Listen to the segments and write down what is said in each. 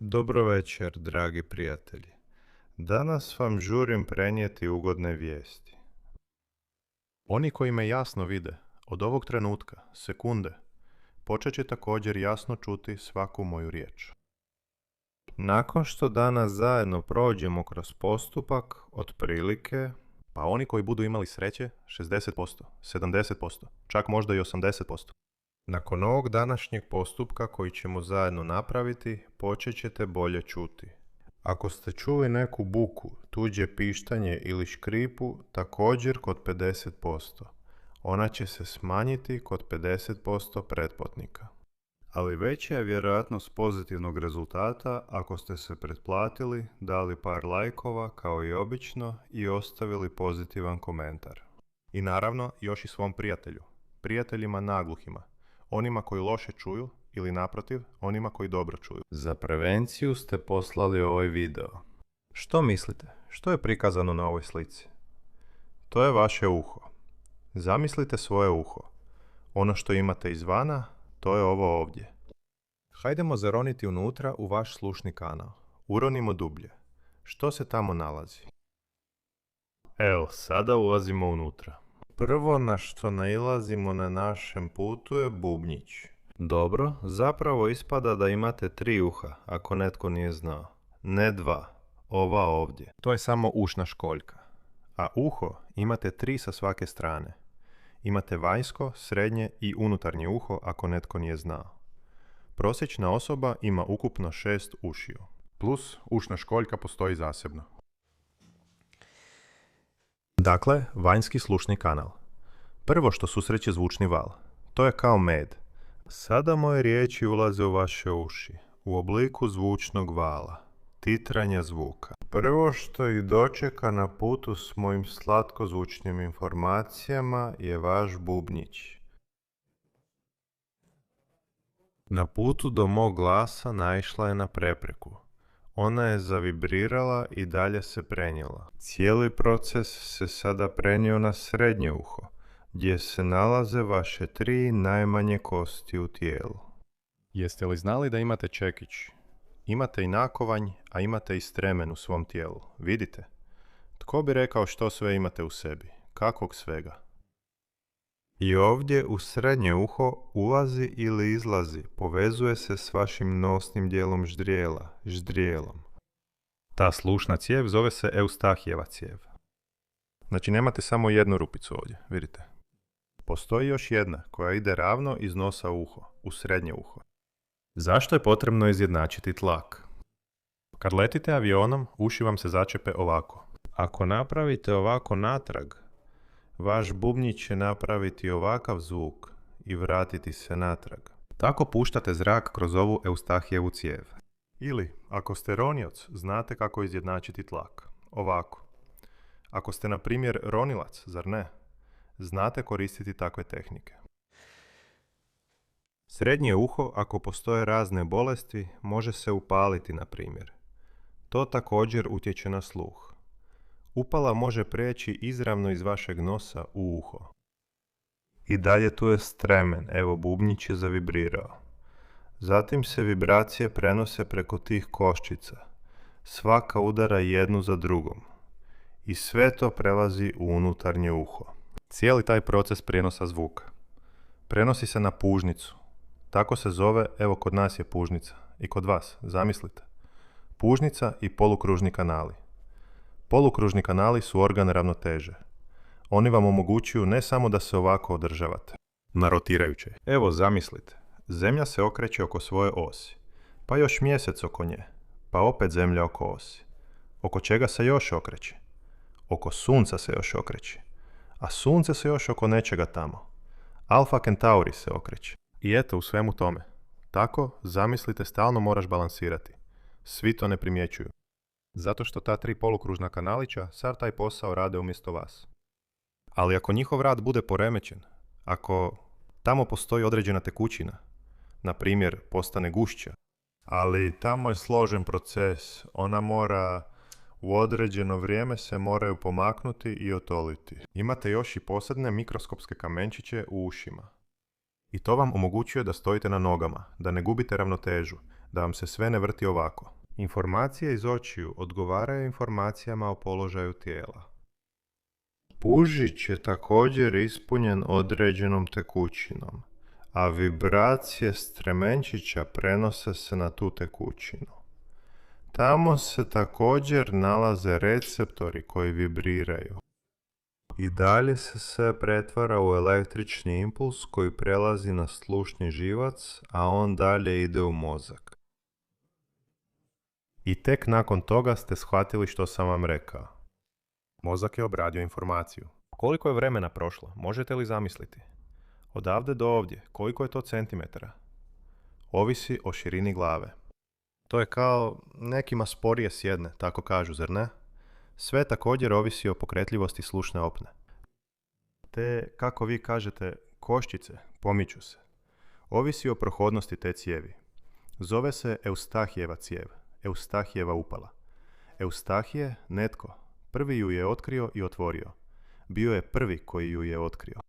Dobro večer, dragi prijatelji. Danas vam žurim prenijeti ugodne vijesti. Oni koji me jasno vide, od ovog trenutka, sekunde, počet će također jasno čuti svaku moju riječ. Nakon što danas zajedno prođemo kroz postupak, otprilike, Pa oni koji budu imali sreće, 60%, 70%, čak možda i 80%. nakon ovog današnjeg postupka koji ćemo zajedno napraviti, počet ćete bolje čuti. Ako ste čuli neku buku, tuđe pištanje ili škripu, također kod 50%. Ona će se smanjiti kod 50% pretplatnika. Ali veća je vjerojatnost pozitivnog rezultata ako ste se pretplatili, dali par lajkova kao i obično i ostavili pozitivan komentar. I naravno, još i svom prijatelju. Prijateljima nagluhima. Onima koji loše čuju ili naprotiv, onima koji dobro čuju. Za prevenciju ste poslali ovaj video. Što mislite? Što je prikazano na ovoj slici? To je vaše uho. Zamislite svoje uho. Ono što imate izvana, to je ovo ovdje. Hajdemo zaroniti unutra u vaš slušni kanal. Uronimo dublje. Što se tamo nalazi? Evo, sada ulazimo unutra. Prvo na što nailazimo na našem putu je bubnjić. Dobro, zapravo ispada da imate 3 uha, ako netko nije znao. Ne 2, ova ovdje. To je samo ušna školjka. A uho imate 3 sa svake strane. Imate vanjsko, srednje i unutarnje uho, ako netko nije znao. Prosječna osoba ima ukupno 6 ušiju. Plus ušna školjka postoji zasebno. Dakle, vanjski slušni kanal. Prvo što susreće zvučni val. To je kao med. Sada moje riječi ulaze u vaše uši, u obliku zvučnog vala, titranja zvuka. Prvo što ih dočeka na putu s mojim slatkozvučnim informacijama je vaš bubnjić. Na putu do mog glasa naišla je na prepreku. Ona je zavibrirala i dalje se prenijela. Cijeli proces se sada prenio na srednje uho, gdje se nalaze vaše 3 najmanje kosti u tijelu. Jeste li znali da imate čekić? Imate i nakovanj, a imate i stremen u svom tijelu. Vidite? Tko bi rekao što sve imate u sebi? Kakvog svega? I ovdje u srednje uho ulazi ili izlazi, povezuje se s vašim nosnim dijelom ždrijelom. Ta slušna cijev zove se Eustahijeva cijev. Znači nemate samo jednu rupicu ovdje, vidite. Postoji još jedna koja ide ravno iz nosa u uho, u srednje uho. Zašto je potrebno izjednačiti tlak? Kad letite avionom, uši vam se začepe ovako. Ako napravite ovako natrag, vaš bubnjić će napraviti ovakav zvuk i vratiti se natrag. Tako puštate zrak kroz ovu Eustahijevu cijev. Ili, ako ste ronioc, znate kako izjednačiti tlak. Ovako. Ako ste, na primjer, ronilac, zar ne? Znate koristiti takve tehnike. Srednje uho, ako postoje razne bolesti, može se upaliti, na primjer. To također utječe na sluh. Upala može preći izravno iz vašeg nosa u uho. I dalje tu je stremen, evo bubnjić je zavibrirao. Zatim se vibracije prenose preko tih koščica. Svaka udara jednu za drugom. I sve to prelazi u unutarnje uho. Cijeli taj proces prijenosa zvuka prenosi se na pužnicu. Tako se zove, evo kod nas je pužnica. I kod vas, zamislite. Pužnica i polukružni kanali. Polukružni kanali su organ ravnoteže. Oni vam omogućuju ne samo da se ovako održavate, na rotirajućoj. Evo zamislite, Zemlja se okreće oko svoje osi, pa još mjesec oko nje, pa opet Zemlja oko osi. Oko čega se još okreće? Oko Sunca se još okreće. A Sunce se još oko nečega tamo. Alfa Centauri se okreće. I eto u svemu tome. Tako, zamislite, stalno moraš balansirati. Svi to ne primjećuju. Zato što ta 3 polukružna kanalića sav taj posao rade umjesto vas. Ali ako njihov rad bude poremećen, ako tamo postoji određena tekućina, na primjer postane gušća, ali tamo je složen proces, ona mora u određeno vrijeme se moraju pomaknuti i otoliti. Imate još i posebne mikroskopske kamenčiće u ušima. I to vam omogućuje da stojite na nogama, da ne gubite ravnotežu, da vam se sve ne vrti ovako. Informacije iz očiju odgovaraju informacijama o položaju tijela. Pužić je također ispunjen određenom tekućinom, a vibracije stremenčića prenose se na tu tekućinu. Tamo se također nalaze receptori koji vibriraju. I dalje se sve pretvara u električni impuls koji prelazi na slušni živac, a on dalje ide u mozak. I tek nakon toga ste shvatili što sam vam rekao. Mozak je obradio informaciju. Koliko je vremena prošlo, možete li zamisliti? Odavde do ovdje, koliko je to centimetara? Ovisi o širini glave. To je kao nekima sporije sjedne, tako kažu, zar ne? Sve također ovisi o pokretljivosti slušne opne. Te, kako vi kažete, koščice pomiču se. Ovisi o prohodnosti te cijevi. Zove se Eustahijeva cijev, Eustahijeva upala. Eustahije, netko, prvi ju je otkrio i otvorio. Bio je prvi koji ju je otkrio.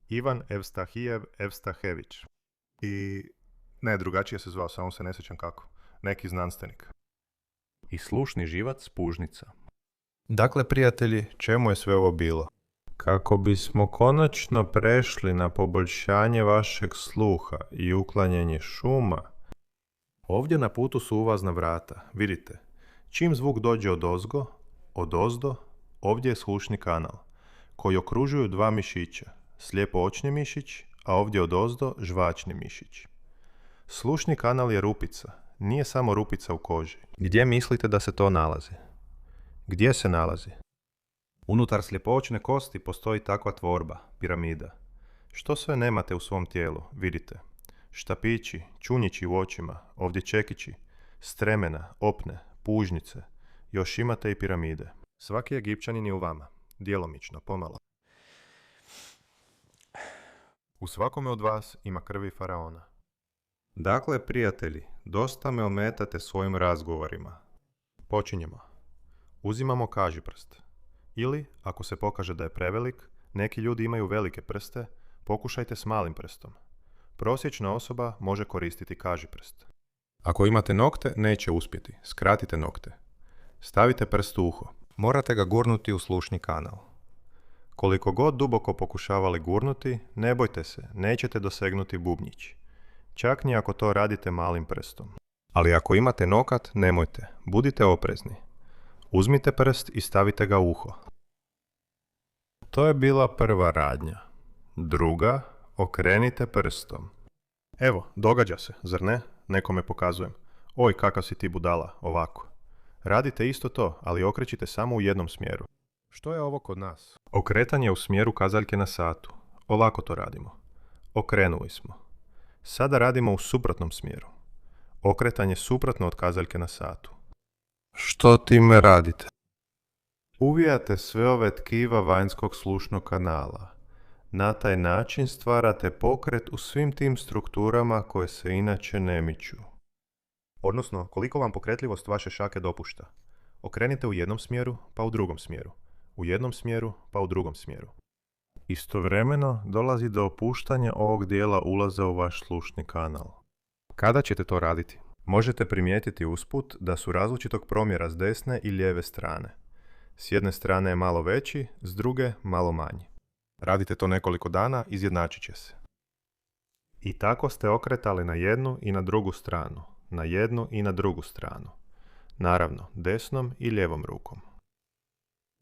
Ivan Evstahijev Evstahević. I ne, drugačije se zvao, samo se ne sjećam kako. Neki znanstvenik. I slušni živac pužnica. Dakle, prijatelji, čemu je sve ovo bilo? Kako bismo konačno prešli na poboljšanje vašeg sluha i uklanjanje šuma, Ovdje na putu su ulazna vrata, vidite. Čim zvuk dođe odozdo, ovdje je slušni kanal, koji okružuju dva mišića, slijepo-očni mišić, a ovdje odozdo žvačni mišić. Slušni kanal je rupica, nije samo rupica u koži. Gdje mislite da se to nalazi? Gdje se nalazi? Unutar slijepo-očne kosti postoji takva tvorba, piramida. Što sve nemate u svom tijelu, vidite. Štapići, čunjići u očima, ovdje čekići, stremena, opne, pužnice, još imate i piramide. Svaki Egipćanin je u vama, djelomično, pomalo. U svakome od vas ima krvi faraona. dakle, prijatelji, dosta me ometate svojim razgovorima. Počinjemo. Uzimamo kažiprst. Ili, ako se pokaže da je prevelik, neki ljudi imaju velike prste, pokušajte s malim prstom. Prosječna osoba može koristiti kažiprst. Ako imate nokte, neće uspjeti. Skratite nokte. Stavite prst u uho. Morate ga gurnuti u slušni kanal. Koliko god duboko pokušavali gurnuti, ne bojte se, nećete dosegnuti bubnjić. Čak ni ako to radite malim prstom. Ali ako imate nokat, nemojte. Budite oprezni. Uzmite prst i stavite ga u uho. To je bila prva radnja. Druga, okrenite prstom. Evo, događa se, zar ne? Nekome pokazujem. Oj, kakav si ti budala, ovako. Radite isto to, ali okrećite samo u jednom smjeru. Što je ovo kod nas? Okretanje u smjeru kazaljke na satu. Olako to radimo. Okrenuli smo. Sada radimo u suprotnom smjeru. Okretanje suprotno od kazaljke na satu. Što time radite? Uvijate sve ove tkiva vanjskog slušnog kanala. Na taj način stvarate pokret u svim tim strukturama koje se inače ne miču. Odnosno, koliko vam pokretljivost vaše šake dopušta. Okrenite u jednom smjeru, pa u drugom smjeru. U jednom smjeru, pa u drugom smjeru. Istovremeno dolazi do opuštanja ovog dijela ulaza u vaš slušni kanal. Kada ćete to raditi? Možete primijetiti usput da su različitog promjera s desne i lijeve strane. S jedne strane je malo veći, s druge malo manji. Radite to nekoliko dana, izjednačit će se. I tako ste okretali na jednu i na drugu stranu, na jednu i na drugu stranu. Naravno, desnom i lijevom rukom.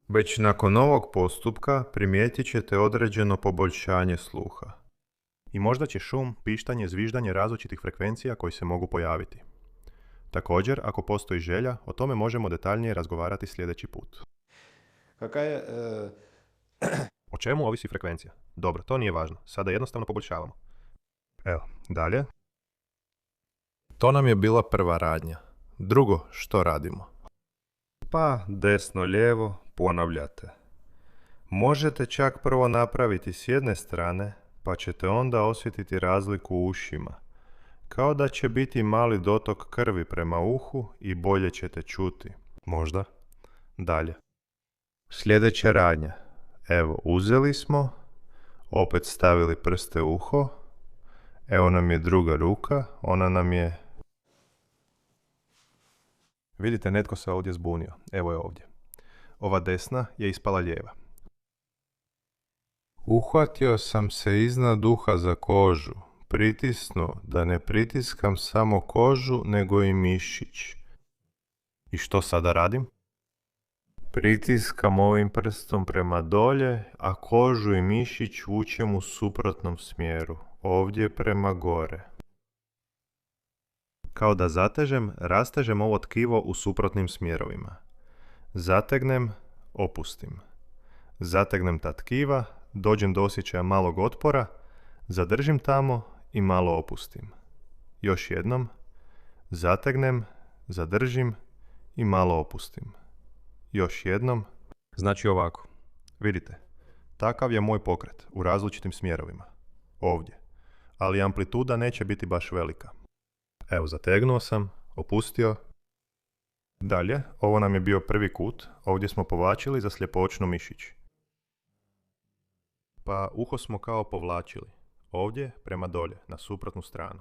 Već nakon ovog postupka primijetit ćete određeno poboljšanje sluha. I možda će šum, pištanje, zviždanje različitih frekvencija koji se mogu pojaviti. Također, ako postoji želja, o tome možemo detaljnije razgovarati sljedeći put. O čemu ovisi frekvencija? Dobro, to nije važno. Sada jednostavno poboljšavamo. Evo, dalje. To nam je bila prva radnja. Drugo, što radimo? Pa desno-lijevo ponavljate. Možete čak prvo napraviti s jedne strane, pa ćete onda osjetiti razliku u ušima. Kao da će biti mali dotok krvi prema uhu i bolje ćete čuti. Možda. Dalje. Sljedeća radnja. Evo, uzeli smo, opet stavili prste u uho. Evo nam je druga ruka, ona nam je Vidite, netko se ovdje zbunio. Evo je ovdje. Ova desna je ispala lijeva. Uhvatio sam se iznad uha za kožu. Pritisnuo da ne pritiskam samo kožu, nego i mišić. I što sada radim? Pritiskam ovim prstom prema dolje, a kožu i mišić vučem u suprotnom smjeru, ovdje prema gore. Kao da zatežem, rastežem ovo tkivo u suprotnim smjerovima. Zategnem, opustim. Zategnem ta tkiva, dođem do osjećaja malog otpora, zadržim tamo i malo opustim. Još jednom, zategnem, zadržim i malo opustim. Još jednom. Znači ovako. Vidite, takav je moj pokret u različitim smjerovima. Ovdje. Ali amplituda neće biti baš velika. Evo, zategnuo sam, opustio. Dalje, ovo nam je bio prvi kut, ovdje smo povlačili za sljepočno mišić. Pa uho smo kao povlačili, ovdje prema dolje, na suprotnu stranu.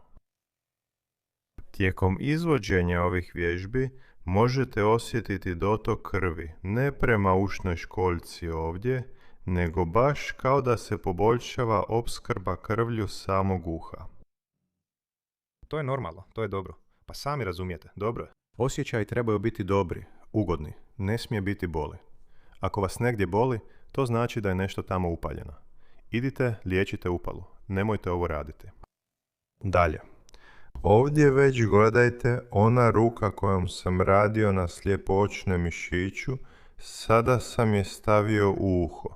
Tijekom izvođenja ovih vježbi možete osjetiti dotok krvi, ne prema ušnoj školjci ovdje, nego baš kao da se poboljšava opskrba krvlju samog uha. To je normalno, to je dobro. Pa sami razumijete, dobro je. Osjećaji trebaju biti dobri, ugodni, ne smije biti boli. Ako vas negdje boli, to znači da je nešto tamo upaljeno. Idite, liječite upalu, nemojte ovo raditi. Dalje. Ovdje već gledajte, ona ruka kojom sam radio na sljepočnom mišiću, sada sam je stavio u uho,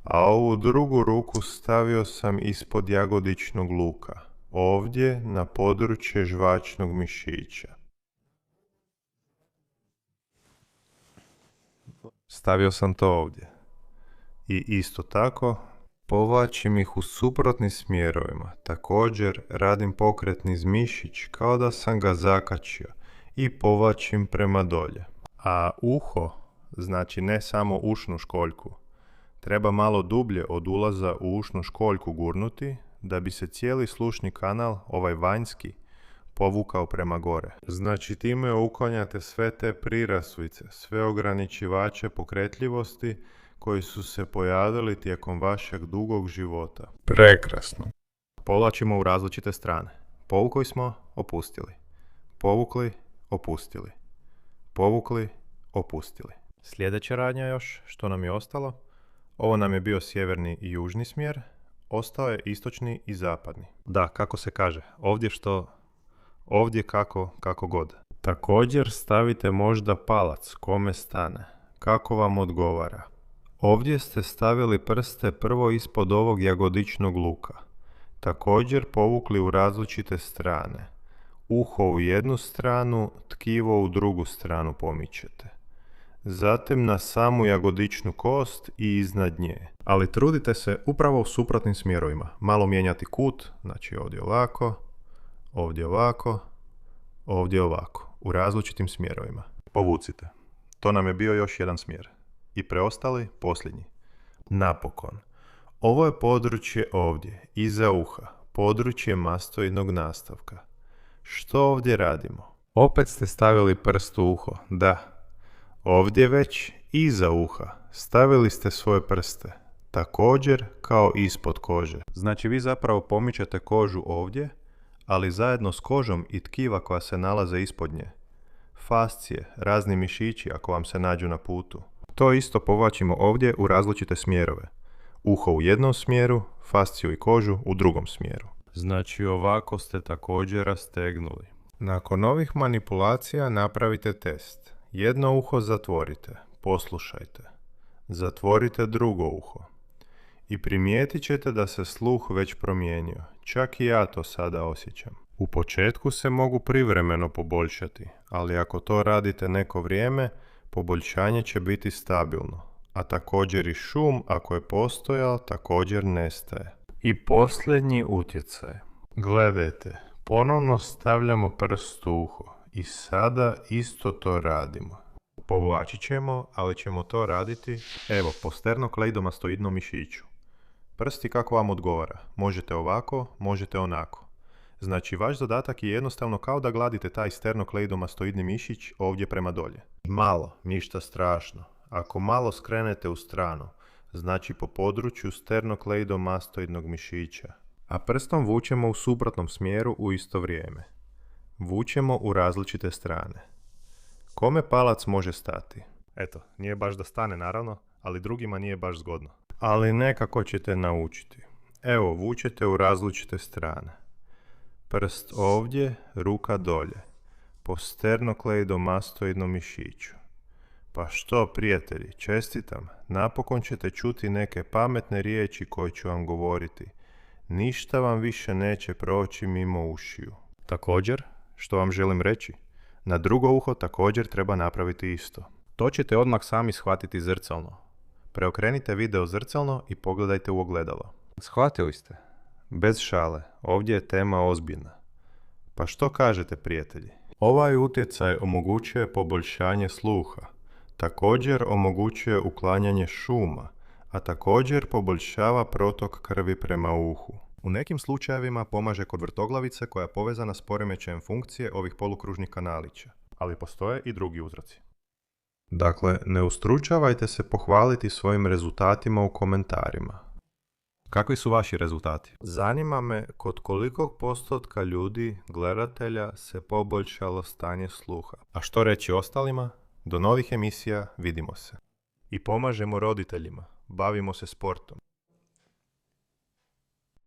a ovu drugu ruku stavio sam ispod jagodičnog luka, ovdje na područje žvačnog mišića. Stavio sam to ovdje. I isto tako povlačim ih u suprotnim smjerovima. Također radim pokret niz mišić kao da sam ga zakačio i povlačim prema dolje. A uho, znači ne samo ušnu školjku, treba malo dublje od ulaza u ušnu školjku gurnuti da bi se cijeli slušni kanal, ovaj vanjski, povukao prema gore. Znači time uklanjate sve te prirasvice, sve ograničivače pokretljivosti koji su se pojavili tijekom vašeg dugog života. Prekrasno. Povlačimo u različite strane. Povukli smo, opustili. Povukli, opustili. Povukli, opustili. Sljedeća radnja još, što nam je ostalo. Ovo nam je bio sjeverni i južni smjer. Ostao je istočni i zapadni. Da, kako se kaže, ovdje što, ovdje kako god. Također stavite možda palac, kome stane, kako vam odgovara. Ovdje ste stavili prste prvo ispod ovog jagodičnog luka. Također povukli u različite strane. Uho u jednu stranu, tkivo u drugu stranu pomičete. Zatim na samu jagodičnu kost i iznad nje. Ali trudite se upravo u suprotnim smjerovima. Malo mijenjati kut, znači ovdje ovako, ovdje ovako, ovdje ovako. U različitim smjerovima. Povucite. To nam je bio još jedan smjer. I preostali, posljednji. Napokon. Ovo je područje ovdje, iza uha, područje mastoidnog nastavka. Što ovdje radimo? Opet ste stavili prst u uho, da. Ovdje već, iza uha, stavili ste svoje prste, također kao ispod kože. Znači vi zapravo pomičete kožu ovdje, ali zajedno s kožom i tkiva koja se nalaze ispod nje. Fascije, razni mišići ako vam se nađu na putu. To isto povlačimo ovdje u različite smjerove. Uho u jednom smjeru, fasciju i kožu u drugom smjeru. Znači ovako ste također rastegnuli. Nakon ovih manipulacija napravite test. Jedno uho zatvorite, poslušajte. Zatvorite drugo uho. I primijetit ćete da se sluh već promijenio. Čak i ja to sada osjećam. U početku se mogu privremeno poboljšati, ali ako to radite neko vrijeme, poboljšanje će biti stabilno, a također i šum, ako je postojao, također nestaje. I posljednji utjecaj. Gledajte, ponovno stavljamo prst u uho i sada isto to radimo. Povlačit ćemo, ali ćemo to raditi, evo, po sternokleidomastoidnom mišiću. Prsti kako vam odgovara. Možete ovako, možete onako. Znači, vaš zadatak je jednostavno kao da gladite taj sternokleidomastoidni mišić ovdje prema dolje. Malo, ništa strašno. Ako malo skrenete u stranu, znači po području sternokleidomastoidnog mišića, a prstom vučemo u suprotnom smjeru u isto vrijeme. Vučemo u različite strane. Kome palac može stati? Eto, nije baš da stane naravno, ali drugima nije baš zgodno. Ali nekako ćete naučiti. Evo, vučete u različite strane. Prst ovdje, ruka dolje. Po sternokleidomastoidnom mišiću. Pa što, prijatelji, čestitam. Napokon ćete čuti neke pametne riječi koje ću vam govoriti. Ništa vam više neće proći mimo ušiju. Također, što vam želim reći, Na drugo uho također treba napraviti isto. to ćete odmah sami shvatiti zrcalno. Preokrenite video zrcalno i pogledajte u ogledalo. Shvatili ste? Bez šale, ovdje je tema ozbiljna. Pa što kažete, prijatelji? Ovaj utjecaj omogućuje poboljšanje sluha. Također omogućuje uklanjanje šuma, a također poboljšava protok krvi prema uhu. U nekim slučajevima pomaže kod vrtoglavice koja je povezana s poremećajem funkcije ovih polukružnih kanalića. Ali postoje i drugi uzroci. Dakle, ne ustručavajte se pohvaliti svojim rezultatima u komentarima. Kakvi su vaši rezultati? Zanima me kod kolikog postotka ljudi, gledatelja, se poboljšalo stanje sluha. A što reći ostalima? Do novih emisija, vidimo se. I pomažemo roditeljima, bavimo se sportom.